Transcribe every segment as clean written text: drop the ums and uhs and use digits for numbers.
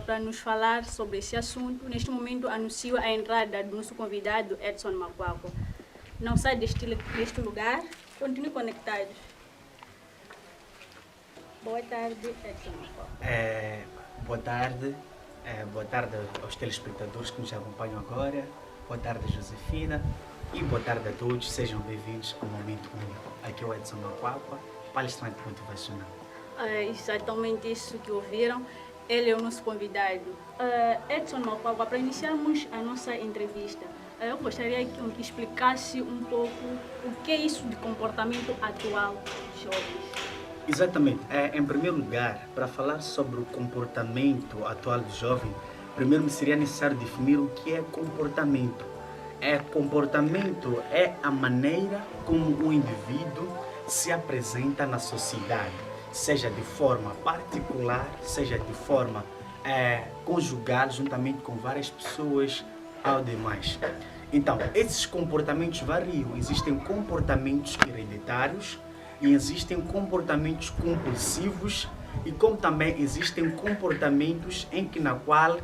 para nos falar sobre esse assunto. Neste momento anuncio a entrada do nosso convidado Edson Makwakwa. Não sai deste lugar, continue conectados. Boa tarde, Edson Makwakwa. Boa tarde aos telespectadores que nos acompanham agora. Boa tarde, Josefina. E boa tarde a todos. Sejam bem-vindos ao Momento Único. Aqui é o Edson Makwakwa, palestrante motivacional. É exatamente isso que ouviram. Ele é o nosso convidado. Edson Makwakwa, para iniciarmos a nossa entrevista, eu gostaria que explicasse um pouco o que é isso de comportamento atual dos jovens. Exatamente. Em primeiro lugar, para falar sobre o comportamento atual do jovem, primeiro me seria necessário definir o que é comportamento. Comportamento é a maneira como o indivíduo se apresenta na sociedade, seja de forma particular, seja de forma conjugal, juntamente com várias pessoas ao demais. Então, esses comportamentos variam. Existem comportamentos hereditários e existem comportamentos compulsivos e como também existem comportamentos na qual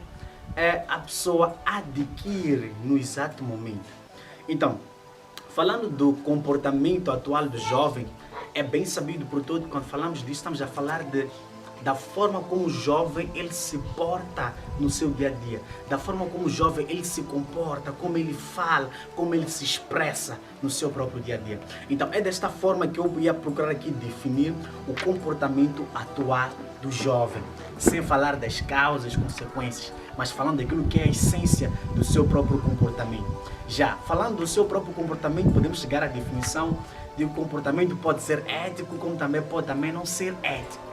a pessoa adquire no exato momento. Então, falando do comportamento atual do jovem, é bem sabido por todos, quando falamos disso, estamos a falar da forma como o jovem ele se porta no seu dia a dia, da forma como o jovem ele se comporta, como ele fala, como ele se expressa no seu próprio dia a dia. Então é desta forma que eu ia procurar aqui definir o comportamento atual do jovem, sem falar das causas, consequências, mas falando daquilo que é a essência do seu próprio comportamento. Já falando do seu próprio comportamento, podemos chegar à definição de que o comportamento pode ser ético, como também pode não ser ético.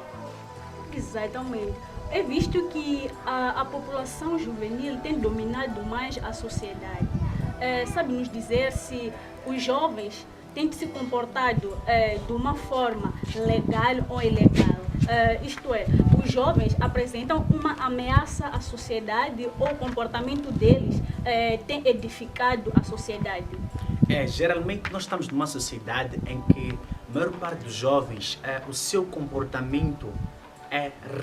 Exatamente. É visto que a população juvenil tem dominado mais a sociedade. Sabe nos dizer se os jovens têm se comportado de uma forma legal ou ilegal? Isto é, os jovens apresentam uma ameaça à sociedade ou o comportamento deles tem edificado a sociedade? Geralmente nós estamos numa sociedade em que a maior parte dos jovens, o seu comportamento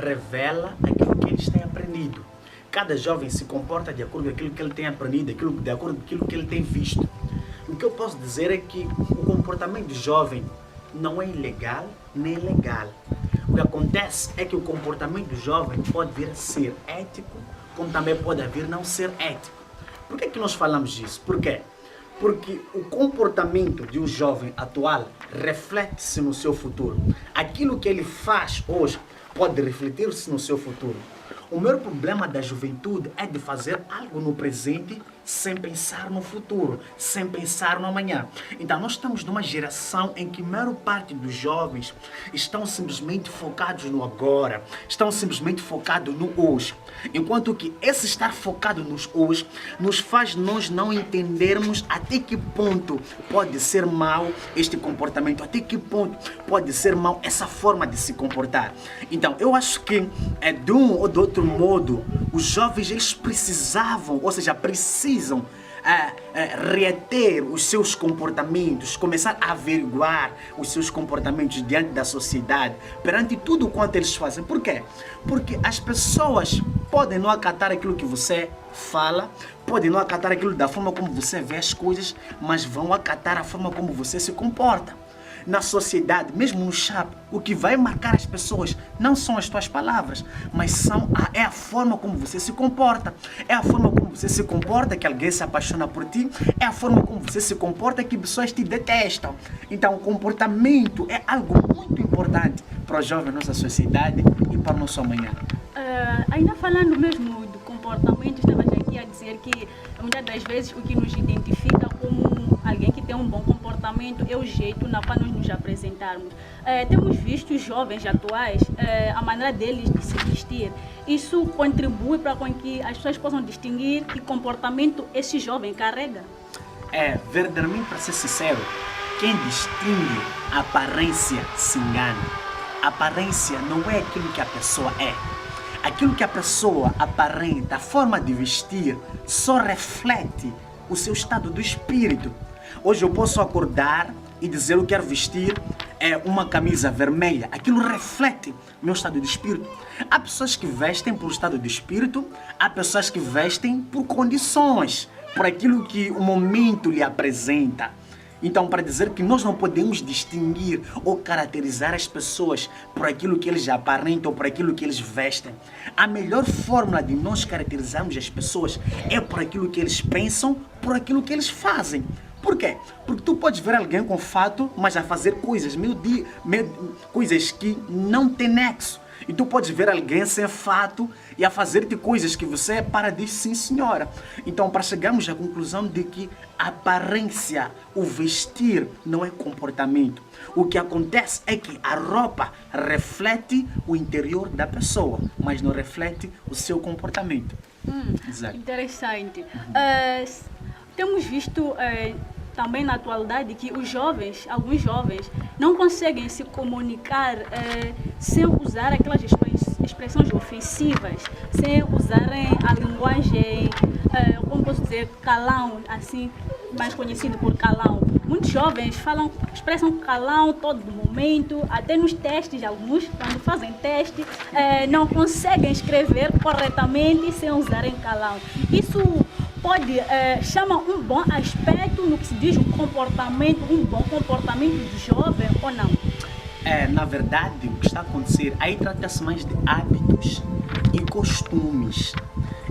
revela aquilo que eles têm aprendido. Cada jovem se comporta de acordo com aquilo que ele tem aprendido, de acordo com aquilo que ele tem visto. O que eu posso dizer é que o comportamento do jovem não é ilegal nem legal. O que acontece é que o comportamento do jovem pode vir a ser ético, como também pode vir a não ser ético. Por que nós falamos disso? Por quê? Porque o comportamento de um jovem atual reflete-se no seu futuro. Aquilo que ele faz hoje pode refletir-se no seu futuro. O maior problema da juventude é de fazer algo no presente sem pensar no futuro, sem pensar no amanhã. Então nós estamos numa geração em que a maior parte dos jovens estão simplesmente focados no agora, estão simplesmente focados no hoje. Enquanto que esse estar focado nos hoje nos faz nós não entendermos até que ponto pode ser mau este comportamento, até que ponto pode ser mau essa forma de se comportar. Então eu acho que de um ou de outro modo os jovens eles precisavam, ou seja, precisam reter os seus comportamentos, começar a averiguar os seus comportamentos diante da sociedade, perante tudo quanto eles fazem. Por quê? Porque as pessoas podem não acatar aquilo que você fala, podem não acatar aquilo da forma como você vê as coisas, mas vão acatar a forma como você se comporta. Na sociedade, mesmo no shopping, o que vai marcar as pessoas não são as tuas palavras, mas é a forma como você se comporta. É a forma como você se comporta que alguém se apaixona por ti, é a forma como você se comporta que pessoas te detestam. Então, o comportamento é algo muito importante para os jovens da nossa sociedade e para o nosso amanhã. Ainda falando mesmo do comportamento, estava aqui a dizer que muitas das vezes o que nos identifica como alguém que tem um bom comportamento é o jeito na qual nós nos apresentarmos. Temos visto os jovens atuais, a maneira deles de se vestir. Isso contribui para que as pessoas possam distinguir que comportamento esse jovem carrega? Verdadeiramente, para ser sincero, quem distingue a aparência se engana. A aparência não é aquilo que a pessoa é. Aquilo que a pessoa aparenta, a forma de vestir, só reflete o seu estado do espírito. Hoje eu posso acordar e dizer eu quero vestir uma camisa vermelha, aquilo reflete o meu estado de espírito. Há pessoas que vestem por estado de espírito, há pessoas que vestem por condições, por aquilo que o momento lhe apresenta. Então, para dizer que nós não podemos distinguir ou caracterizar as pessoas por aquilo que eles aparentam ou por aquilo que eles vestem. A melhor fórmula de nós caracterizarmos as pessoas é por aquilo que eles pensam, por aquilo que eles fazem. Por quê? Porque tu podes ver alguém com fato, mas a fazer coisas, coisas que não tem nexo. E tu podes ver alguém sem fato e a fazer-te coisas que você para diz sim senhora. Então, para chegarmos à conclusão de que a aparência, o vestir não é comportamento. O que acontece é que a roupa reflete o interior da pessoa, mas não reflete o seu comportamento. Exato. Interessante. Temos visto também na atualidade que os jovens, alguns jovens, não conseguem se comunicar sem usar aquelas expressões ofensivas, sem usarem a linguagem, como posso dizer, calão, assim, mais conhecido por calão. Muitos jovens expressam calão todo momento, até nos testes, alguns, quando fazem teste, não conseguem escrever corretamente sem usarem calão. Isso chama um bom aspecto no que se diz um bom comportamento de jovem ou não? Na verdade, o que está a acontecer, aí trata-se mais de hábitos e costumes.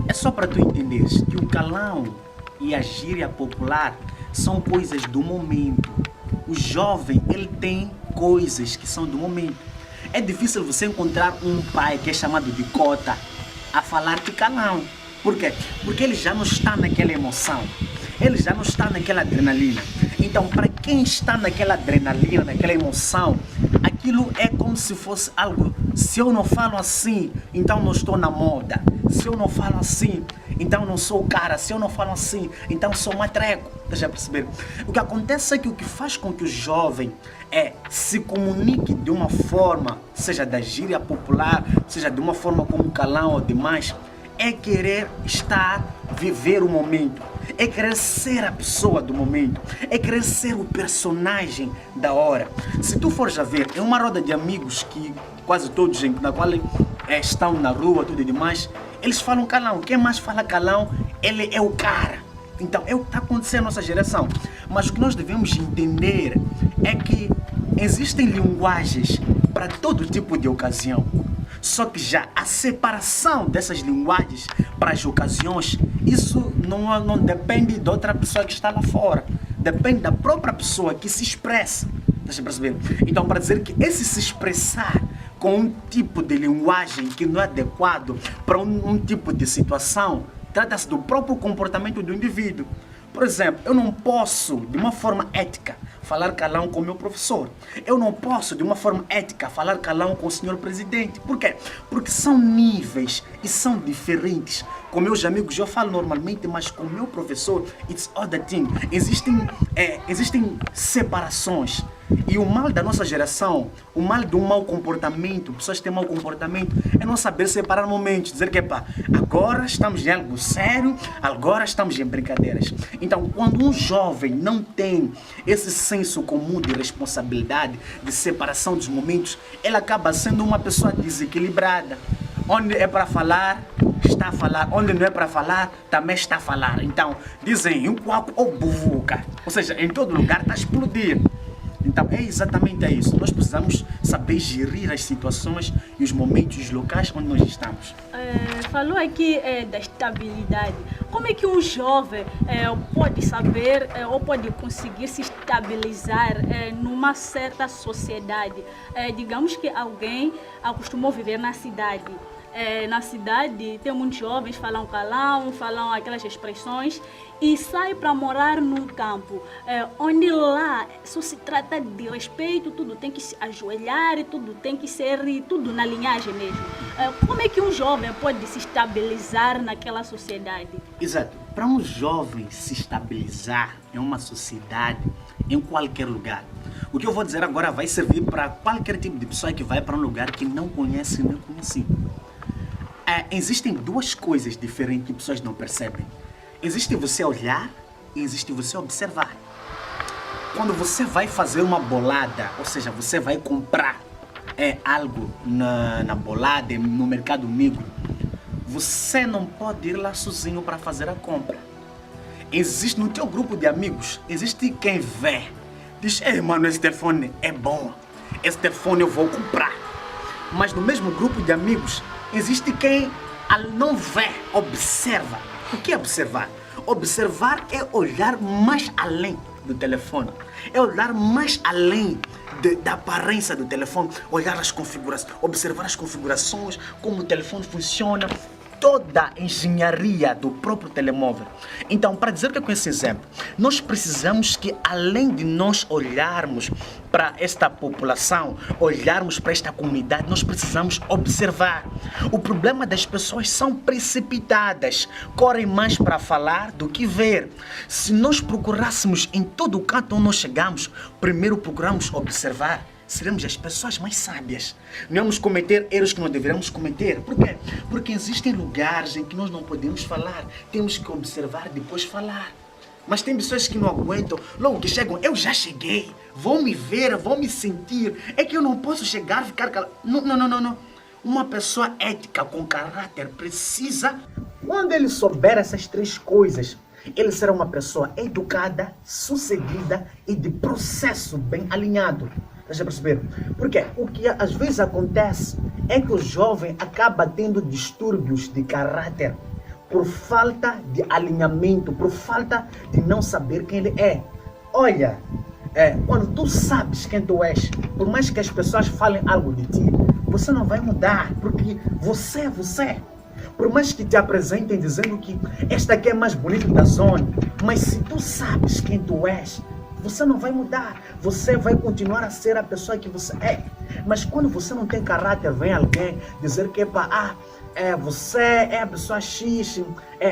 É só para tu entenderes que o calão e a gíria popular são coisas do momento. O jovem, ele tem coisas que são do momento. É difícil você encontrar um pai que é chamado de cota a falar de calão. Por quê? Porque ele já não está naquela emoção, ele já não está naquela adrenalina. Então, para quem está naquela adrenalina, naquela emoção, aquilo é como se fosse algo. Se eu não falo assim, então não estou na moda. Se eu não falo assim, então não sou o cara. Se eu não falo assim, então sou matreco. Deixa eu perceber. O que acontece é que o que faz com que o jovem se comunique de uma forma, seja da gíria popular, seja de uma forma como calão ou demais, é querer viver o momento, é querer ser a pessoa do momento, é querer ser o personagem da hora. Se tu fores a ver, é uma roda de amigos que quase todos, na qual estão na rua, tudo e demais, eles falam calão. Quem mais fala calão, ele é o cara. Então, é o que está acontecendo na nossa geração. Mas o que nós devemos entender é que existem linguagens para todo tipo de ocasião. Só que já a separação dessas linguagens para as ocasiões, isso não depende de outra pessoa que está lá fora. Depende da própria pessoa que se expressa. Deixa eu perceber. Então, para dizer que esse se expressar com um tipo de linguagem que não é adequado para um tipo de situação, trata-se do próprio comportamento do indivíduo. Por exemplo, eu não posso, de uma forma ética, falar calão com o meu professor. Eu não posso, de uma forma ética, falar calão com o senhor presidente. Por quê? Porque são níveis e são diferentes. Com meus amigos eu falo normalmente, mas com o meu professor, it's other thing. Existem separações. E o mal da nossa geração, o mal do mau comportamento, pessoas têm mau comportamento, é não saber separar momentos, dizer que agora estamos em algo sério, agora estamos em brincadeiras. Então, quando um jovem não tem esse senso comum de responsabilidade, de separação dos momentos, ele acaba sendo uma pessoa desequilibrada. Onde é para falar, está a falar. Onde não é para falar, também está a falar. Então, dizem um quaco ou buvuca. Ou seja, em todo lugar está a explodir. Então, é exatamente isso. Nós precisamos saber gerir as situações e os momentos e os locais onde nós estamos. Falou aqui da estabilidade. Como é que um jovem pode saber ou pode conseguir se estabilizar numa certa sociedade? Digamos que alguém acostumou viver na cidade. Na cidade tem muitos jovens que falam calão, falam aquelas expressões e sai para morar num campo onde lá só se trata de respeito, tudo tem que se ajoelhar, tudo tem que ser tudo na linhagem mesmo. Como é que um jovem pode se estabilizar naquela sociedade? Exato. Para um jovem se estabilizar em uma sociedade, em qualquer lugar, o que eu vou dizer agora vai servir para qualquer tipo de pessoa que vai para um lugar que não conhece nem conhece. Existem duas coisas diferentes que pessoas não percebem. Existe você olhar e existe você observar. quando você vai fazer uma bolada, ou seja, você vai comprar algo na bolada, no mercado negro, você não pode ir lá sozinho para fazer a compra. Existe no teu grupo de amigos, existe quem vê, diz, ei mano, esse telefone é bom, esse telefone eu vou comprar. Mas no mesmo grupo de amigos, existe quem não vê, observa. O que é observar? Observar é olhar mais além do telefone, é olhar mais além da aparência do telefone, olhar as configurações, observar as configurações, como o telefone funciona, toda a engenharia do próprio telemóvel. Então, para dizer que com esse exemplo, nós precisamos que, além de nós olharmos para esta população, olharmos para esta comunidade, nós precisamos observar. O problema das pessoas são precipitadas, correm mais para falar do que ver. Se nós procurássemos em todo o canto onde nós chegamos, primeiro procuramos observar, seremos as pessoas mais sábias. Não vamos cometer erros que não deveríamos cometer. Por quê? Porque existem lugares em que nós não podemos falar. Temos que observar, depois falar. Mas tem pessoas que não aguentam. Logo que chegam, eu já cheguei. Vão me ver, vão me sentir. É que eu não posso chegar e ficar calado. Não. Uma pessoa ética, com caráter, precisa... Quando ele souber essas três coisas, ele será uma pessoa educada, sucedida e de processo bem alinhado. Deixa eu perceber. Porque o que às vezes acontece é que o jovem acaba tendo distúrbios de caráter por falta de alinhamento, por falta de não saber quem ele é. Olha, quando tu sabes quem tu és, por mais que as pessoas falem algo de ti, você não vai mudar, porque você é você. Por mais que te apresentem dizendo que esta aqui é mais bonita da zona, mas se tu sabes quem tu és, você não vai mudar, você vai continuar a ser a pessoa que você é. Mas quando você não tem caráter, vem alguém dizer que você é a pessoa X,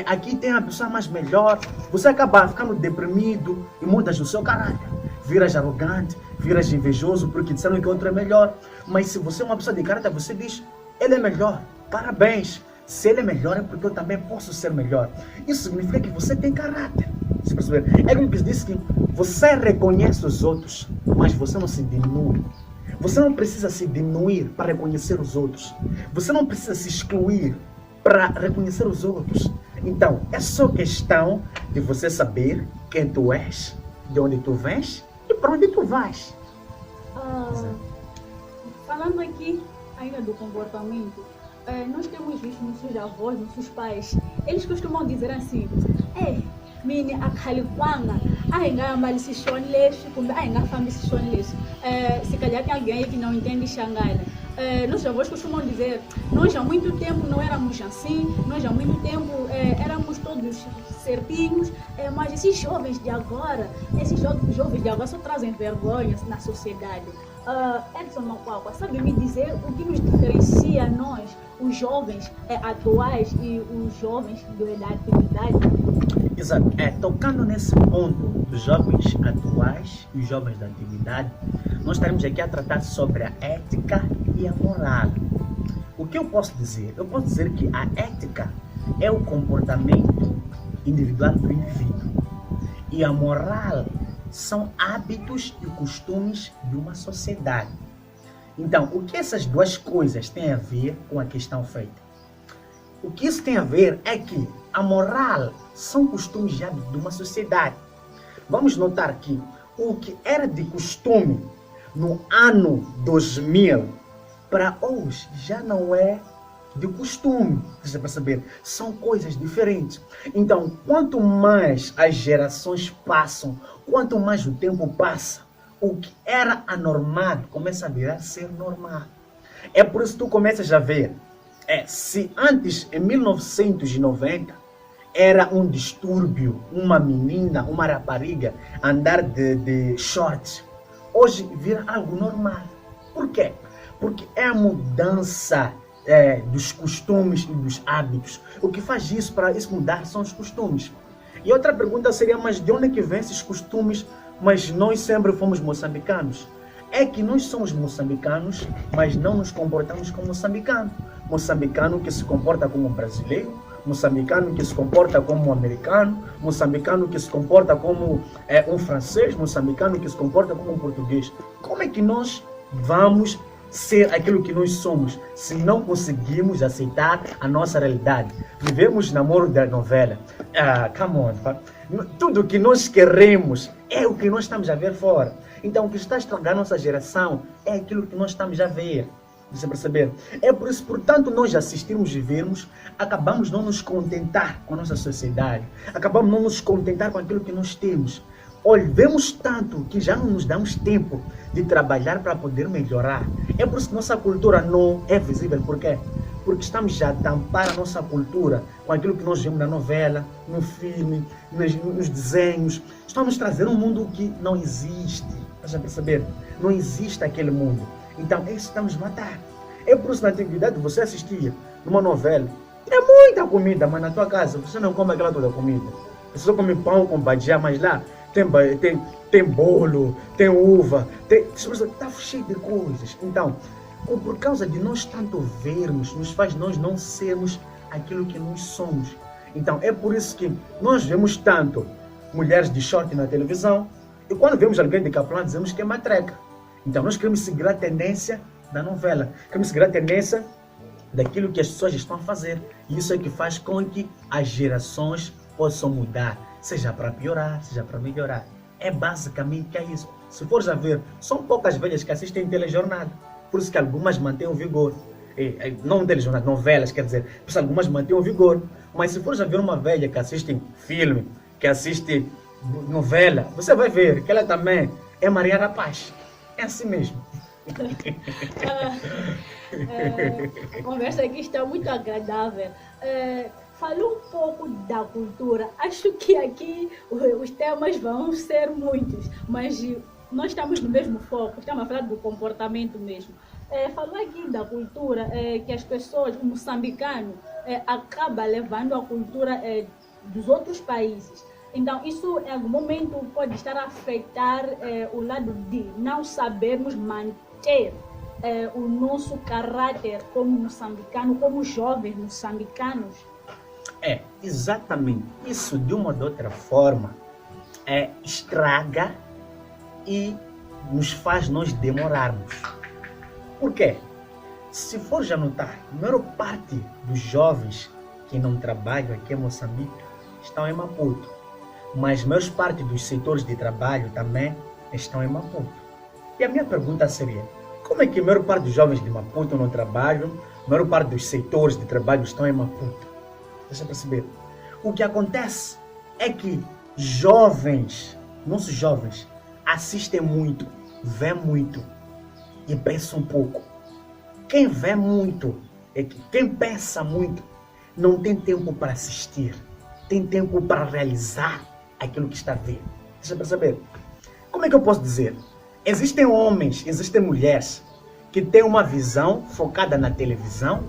aqui tem a pessoa mais melhor, você acaba ficando deprimido e mudas o seu caráter. Viras arrogante, viras invejoso porque disseram que outro é melhor. Mas se você é uma pessoa de caráter, você diz, ele é melhor, parabéns. Se ele é melhor é porque eu também posso ser melhor. Isso significa que você tem caráter. Você perceber? É como que diz que você reconhece os outros, mas você não se diminui. Você não precisa se diminuir para reconhecer os outros. Você não precisa se excluir para reconhecer os outros. Então, é só questão de você saber quem tu és, de onde tu vens e para onde tu vais. Falando aqui ainda do comportamento, nós temos visto nossos avós, nossos pais, eles costumam dizer assim, mini akhalikwanga ayingahamba lisishoni lesi kumbe ayingafamba isishoni lesi. Se calhar tem alguém aí que não entende Xangana. Nossos avós costumam dizer, nós há muito tempo não éramos assim, nós há muito tempo éramos todos certinhos, mas esses jovens de agora só trazem vergonha na sociedade. Edson Macuacua, sabe me dizer o que nos diferencia nós, os jovens atuais e os jovens da antiguidade? Exato. Tocando nesse ponto dos jovens atuais e os jovens da antiguidade, nós estaremos aqui a tratar sobre a ética e a moral. O que eu posso dizer? Eu posso dizer que a ética é o comportamento individual do indivíduo e a moral são hábitos e costumes de uma sociedade. Então, o que essas duas coisas têm a ver com a questão feita? O que isso tem a ver é que a moral são costumes e hábitos de uma sociedade. Vamos notar que o que era de costume no ano 2000 para hoje já não é de costume. Você vai saber, são coisas diferentes. Então, quanto mais as gerações passam, quanto mais o tempo passa, o que era anormal começa a virar ser normal. É por isso que tu começas a ver, se antes, em 1990, era um distúrbio, uma menina, uma rapariga andar de shorts, hoje vira algo normal. Por quê? Porque é a mudança dos costumes e dos hábitos. O que faz isso para isso mudar são os costumes. E outra pergunta seria, mas de onde é que vêm esses costumes? Mas nós sempre fomos moçambicanos. É que nós somos moçambicanos, mas não nos comportamos como moçambicano. Moçambicano que se comporta como brasileiro, moçambicano que se comporta como um americano, moçambicano que se comporta como um francês, moçambicano que se comporta como um português. Como é que nós vamos ser aquilo que nós somos se não conseguimos aceitar a nossa realidade? Vivemos namoro da novela. Come on. Tudo o que nós queremos é o que nós estamos a ver fora. Então, o que está a estragar a nossa geração é aquilo que nós estamos a ver. Você perceber? É por isso, portanto, nós assistirmos e vermos, acabamos não nos contentar com a nossa sociedade, acabamos não nos contentar com aquilo que nós temos. Olha, vemos tanto que já não nos damos tempo de trabalhar para poder melhorar. É por isso que nossa cultura não é visível. Por quê? Porque estamos já a tampar a nossa cultura com aquilo que nós vemos na novela, no filme, nos desenhos. Estamos trazendo um mundo que não existe. Estás a perceber? Não existe aquele mundo. Então, é isso que estamos a matar. É por isso que na antiguidade você assistia numa novela. É muita comida, mas na tua casa você não come aquela toda comida. Você só come pão com badiá, mas lá tem bolo, tem uva, está cheio de coisas. Então, por causa de nós tanto vermos, nos faz nós não sermos aquilo que nós somos. Então, é por isso que nós vemos tanto mulheres de short na televisão, e quando vemos alguém de capelão, dizemos que é matreca. Então, nós queremos seguir a tendência da novela, queremos seguir a tendência daquilo que as pessoas estão a fazer. E isso é que faz com que as gerações possam mudar, seja para piorar, seja para melhorar. É basicamente isso. Se fores a ver, são poucas velhas que assistem telejornada. Por isso que algumas mantêm o vigor. Não telejornada, novelas, quer dizer, por isso algumas mantêm o vigor. Mas se fores a ver uma velha que assiste filme, que assiste novela, você vai ver que ela também é Maria Rapaz. É assim mesmo. A conversa aqui está muito agradável. Falou um pouco da cultura. Acho que aqui os temas vão ser muitos, mas nós estamos no mesmo foco, estamos a falar do comportamento mesmo. Falou aqui da cultura, que as pessoas, o moçambicano, acaba levando a cultura dos outros países. Então, isso em algum momento pode estar a afetar o lado de não sabermos manter o nosso caráter como moçambicano, como jovens moçambicanos. Exatamente. Isso, de uma ou de outra forma, estraga e nos faz nós demorarmos. Por quê? Se for já notar, a maior parte dos jovens que não trabalham aqui em Moçambique estão em Maputo. Mas a maior parte dos setores de trabalho também estão em Maputo. E a minha pergunta seria, como é que a maior parte dos jovens de Maputo não trabalham, a maior parte dos setores de trabalho estão em Maputo? Deixa eu perceber. O que acontece é que nossos jovens, assistem muito, vêem muito e pensam pouco. Quem vê muito, quem pensa muito, não tem tempo para assistir, tem tempo para realizar aquilo que está a ver. Deixa eu perceber. Como é que eu posso dizer? Existem homens, existem mulheres que têm uma visão focada na televisão.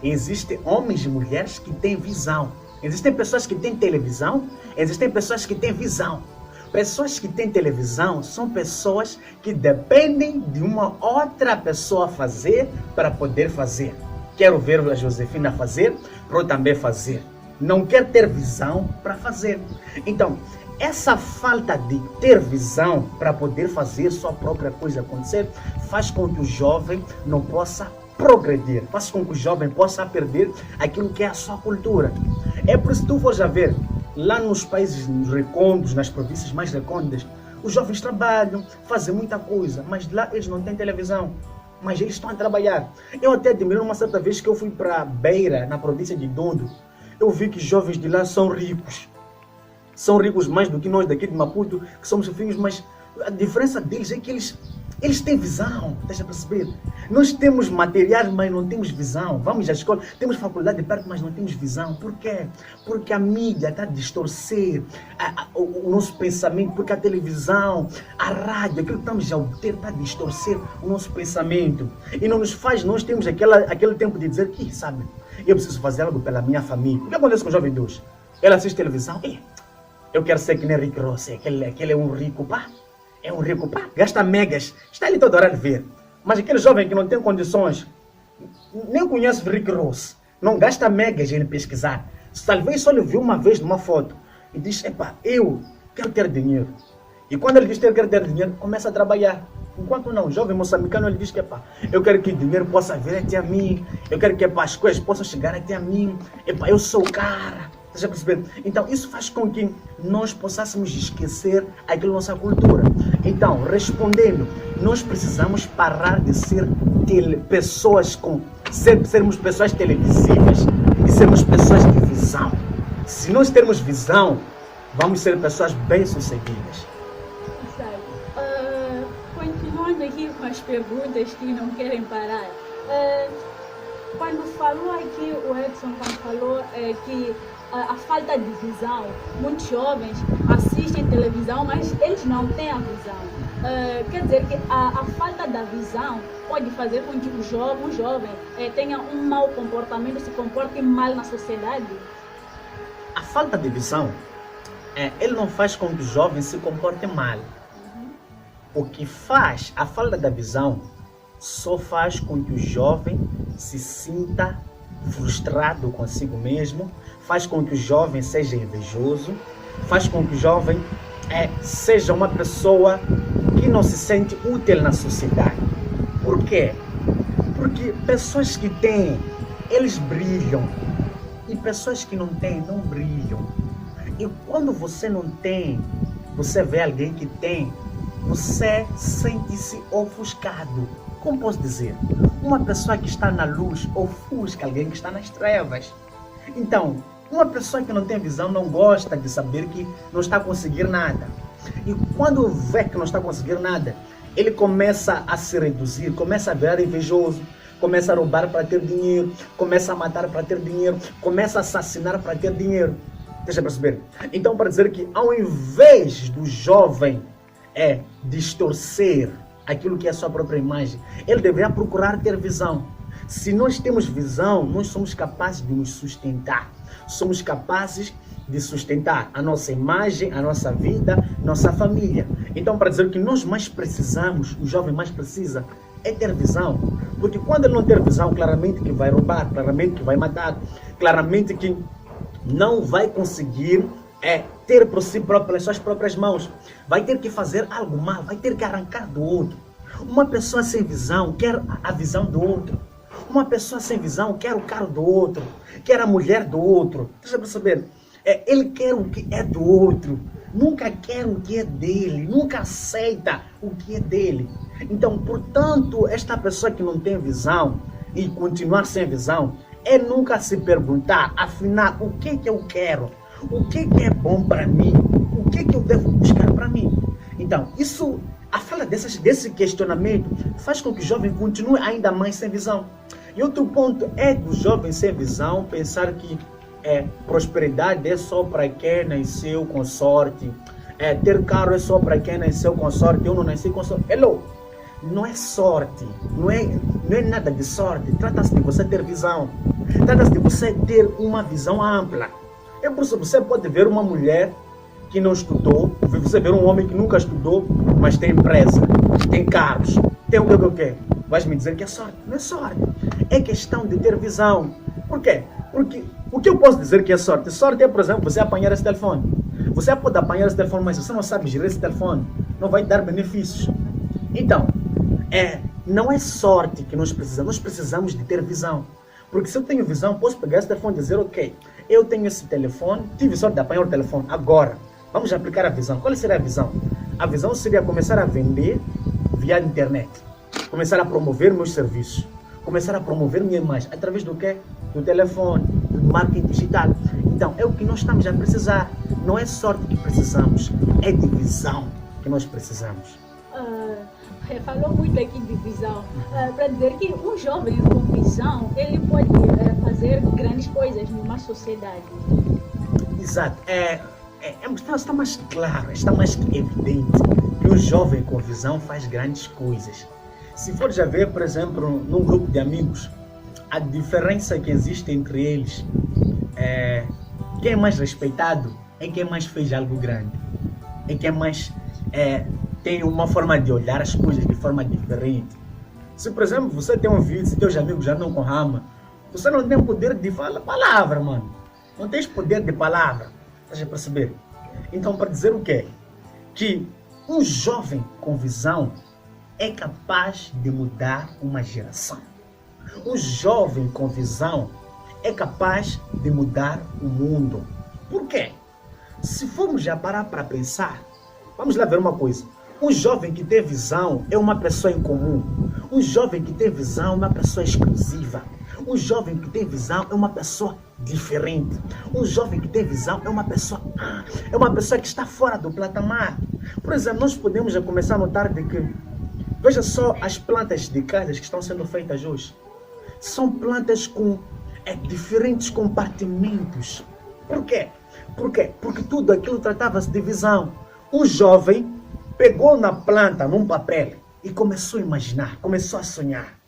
Existem homens e mulheres que têm visão. Existem pessoas que têm televisão, existem pessoas que têm visão. Pessoas que têm televisão são pessoas que dependem de uma outra pessoa fazer para poder fazer. Quero ver a Josefina fazer, para eu também fazer. Não quer ter visão para fazer. Então, essa falta de ter visão para poder fazer sua própria coisa acontecer faz com que o jovem não possa progredir, faz com que o jovem possa perder aquilo que é a sua cultura. É por isso que tu fores a ver, lá nos países recônditos, nas províncias mais recônditas, os jovens trabalham, fazem muita coisa, mas lá eles não têm televisão, mas eles estão a trabalhar. Eu até admiro uma certa vez que eu fui para Beira, na província de Dondo, eu vi que jovens de lá são ricos. São ricos mais do que nós daqui de Maputo, que somos filhos, mas a diferença deles é que eles têm visão, deixa eu perceber. Nós temos materiais, mas não temos visão. Vamos à escola, temos faculdade perto, mas não temos visão. Por quê? Porque a mídia está a distorcer o nosso pensamento, porque a televisão, a rádio, aquilo que estamos a obter está a distorcer o nosso pensamento. E não nos faz, nós temos aquele tempo de dizer que, sabe, eu preciso fazer algo pela minha família. O que acontece com o jovem de hoje? Ele assiste televisão, eu quero ser que nem Rick Ross, aquele é um rico, pá. É um rico, pá, gasta megas, está ali toda hora a ver. Mas aquele jovem que não tem condições, nem conhece Rick Ross, não gasta megas ele pesquisar Talvez só lhe viu uma vez numa foto e diz, epá, eu quero ter dinheiro. E quando ele diz que quer ter dinheiro, começa a trabalhar. Enquanto não, o jovem moçambicano, ele diz que, epá, eu quero que o dinheiro possa vir até a mim, eu quero que, epá, as coisas possam chegar até a mim, epá, eu sou o cara. Você já percebeu? Então, isso faz com que nós possássemos esquecer aquilo da nossa cultura. Então, respondendo, nós precisamos parar de ser sermos pessoas televisivas e sermos pessoas de visão. Se nós termos visão, vamos ser pessoas bem-sucedidas. Continuando aqui com as perguntas que não querem parar. Quando falou aqui, o Edson, quando falou que a falta de visão, muitos jovens assistem televisão, mas eles não têm a visão. Quer dizer que a falta da visão pode fazer com que o jovem tenha um mau comportamento, se comporte mal na sociedade? A falta de visão, ele não faz com que o jovem se comporte mal. O que faz, a falta da visão, só faz com que o jovem se sinta frustrado consigo mesmo, faz com que o jovem seja invejoso, faz com que o jovem seja uma pessoa que não se sente útil na sociedade. Por quê? Porque pessoas que têm, eles brilham, e pessoas que não têm, não brilham. E quando você não tem, você vê alguém que tem, você sente-se ofuscado. Como posso dizer? Uma pessoa que está na luz ofusca alguém que está nas trevas. Então, uma pessoa que não tem visão não gosta de saber que não está a conseguir nada. E quando vê que não está a conseguir nada, ele começa a se reduzir, começa a virar invejoso, começa a roubar para ter dinheiro, começa a matar para ter dinheiro, começa a assassinar para ter dinheiro. Deixa eu perceber. Então, para dizer que ao invés do jovem distorcer aquilo que é a sua própria imagem, ele deveria procurar ter visão. Se nós temos visão, nós somos capazes de nos sustentar. Somos capazes de sustentar a nossa imagem, a nossa vida, nossa família. Então, para dizer que nós mais precisamos, o jovem mais precisa, é ter visão. Porque quando ele não ter visão, claramente que vai roubar, claramente que vai matar, claramente que não vai conseguir ter por si próprio, pelas suas próprias mãos. Vai ter que fazer algo mal, vai ter que arrancar do outro. Uma pessoa sem visão quer a visão do outro. Uma pessoa sem visão quer o carro do outro, quer a mulher do outro. Deixa eu perceber. Ele quer o que é do outro, nunca quer o que é dele, nunca aceita o que é dele. Então, portanto, esta pessoa que não tem visão e continuar sem visão, é nunca se perguntar, afinal, o que eu quero? O que é bom para mim? O que eu devo buscar para mim? Então, isso, a fala desse questionamento faz com que o jovem continue ainda mais sem visão. E outro ponto é do jovem sem visão pensar que prosperidade é só para quem nasceu com sorte. Ter carro é só para quem nasceu com sorte. Eu não nasci com sorte. Hello! Não é sorte. Não é nada de sorte. Trata-se de você ter visão. Trata-se de você ter uma visão ampla. Por isso você pode ver uma mulher que não estudou, você ver um homem que nunca estudou, mas tem empresa, tem carros, tem o que. Vais me dizer que é sorte? Não é sorte. É questão de ter visão. Por quê? Porque o que eu posso dizer que é sorte? Sorte é, por exemplo, você apanhar esse telefone. Você pode apanhar esse telefone, mas se você não sabe gerir esse telefone, não vai dar benefícios. Então, não é sorte que nós precisamos de ter visão. Porque se eu tenho visão, posso pegar esse telefone e dizer, ok, eu tenho esse telefone, tive sorte de apanhar o telefone, agora, vamos aplicar a visão. Qual seria a visão? A visão seria começar a vender via internet, começar a promover meus serviços, começar a promover minha imagem, através do quê? Do telefone, do marketing digital. Então, é o que nós estamos a precisar. Não é sorte que precisamos, é de visão que nós precisamos. Falou muito aqui de visão, para dizer que um jovem com visão, ele pode fazer grandes coisas numa sociedade. Exato. Está mais claro, está mais evidente que um jovem com visão faz grandes coisas. Se for já ver, por exemplo, num grupo de amigos, a diferença que existe entre eles, quem é mais respeitado é quem mais fez algo grande, é quem mais tem uma forma de olhar as coisas de forma diferente. Se, por exemplo, você tem um vídeo, se teus amigos já andam com rama, você não tem o poder de falar palavra, mano. Não tens poder de palavra. Estás a perceber? Então, para dizer o quê? Que um jovem com visão é capaz de mudar uma geração. Um jovem com visão é capaz de mudar o mundo. Por quê? Se formos já parar para pensar, vamos lá ver uma coisa. Um jovem que tem visão é uma pessoa incomum. Um jovem que tem visão é uma pessoa exclusiva. Um jovem que tem visão é uma pessoa diferente. Um jovem que tem visão é uma pessoa que está fora do patamar. Por exemplo, nós podemos já começar a notar de que, veja só as plantas de casas que estão sendo feitas hoje. São plantas com diferentes compartimentos. Por quê? Porque tudo aquilo tratava-se de visão. Um jovem pegou na planta, num papel, e começou a imaginar, começou a sonhar.